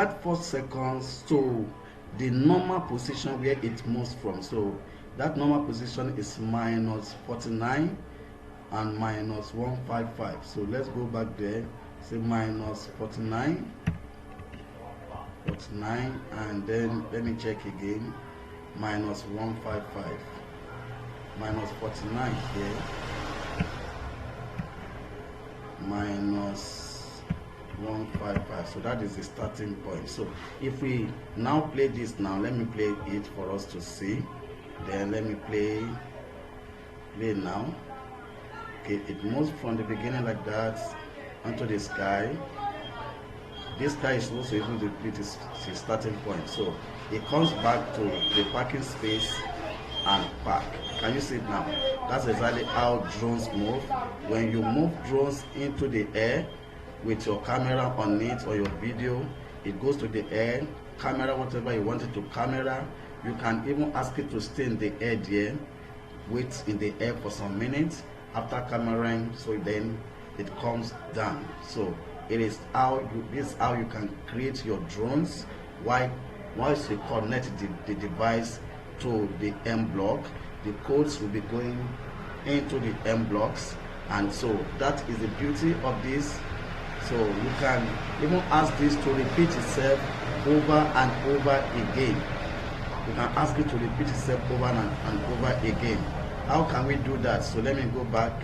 add 4 seconds to the normal position where it moves from. So that normal position is minus 49 and minus 155. So let's go back there, say minus 49, and then let me check again, minus 155, minus 49 here, minus 155. So that is the starting point. So if we now play this, now let me play it for us to see. Then let me play now. Okay, it moves from the beginning like that onto the sky. This sky is supposed to even repeat its starting point. So it comes back to the parking space and park. Can you see it now? That's exactly how drones move. When you move drones into the air with your camera on it or your video, it goes to the air, camera whatever you want it to camera. You can even ask it to stay in the air there, wait in the air for some minutes after cameraing, so then it comes down. So it is how this is how you can create your drones. Once you connect the device to the M block, the codes will be going into the M blocks, and so that is the beauty of this. So you can even ask this to repeat itself over and over again. You can ask it to repeat itself over and over again. How can we do that? So let me go back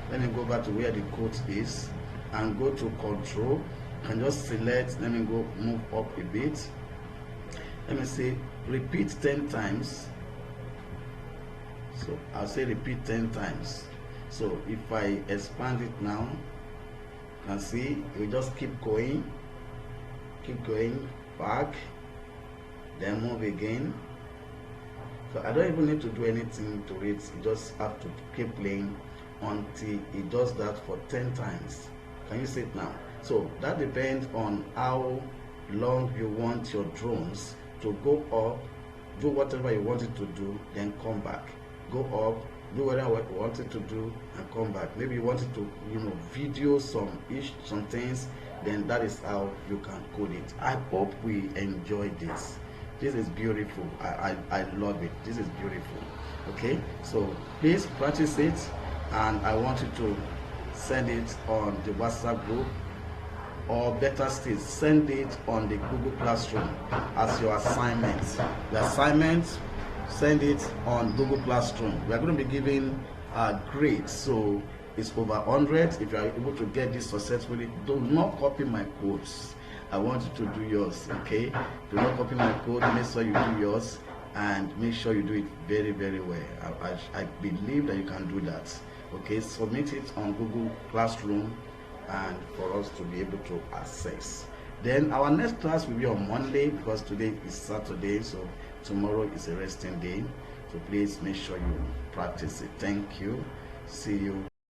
to where the code is and go to control. You can just select, let me go move up a bit. Let me say repeat 10 times. So I'll say repeat 10 times. So if I expand it now, you can see we just keep going back, then move again. So I don't even need to do anything to it. You just have to keep playing until it does that for 10 times. Can you see it now? So that depends on how long you want your drones to go up, do whatever you want it to do, then come back. Go up, do whatever you want it to do, and come back. Maybe you want it to, video some things, then that is how you can code it. I hope we enjoy this. This is beautiful. I love it. This is beautiful. Okay, so please practice it, and I want you to send it on the WhatsApp group, or better still, send it on the Google Classroom as your assignment. The assignment, send it on Google Classroom. We are going to be giving a grade, so it's over 100. If you are able to get this successfully, do not copy my codes. I want you to do yours, okay? Do not copy my code. Make sure you do yours, and make sure you do it very, very well. I believe that you can do that. Okay, submit it on Google Classroom, and for us to be able to access. Then our next class will be on Monday, because today is Saturday, so tomorrow is a resting day. So please make sure you practice it. Thank you. See you.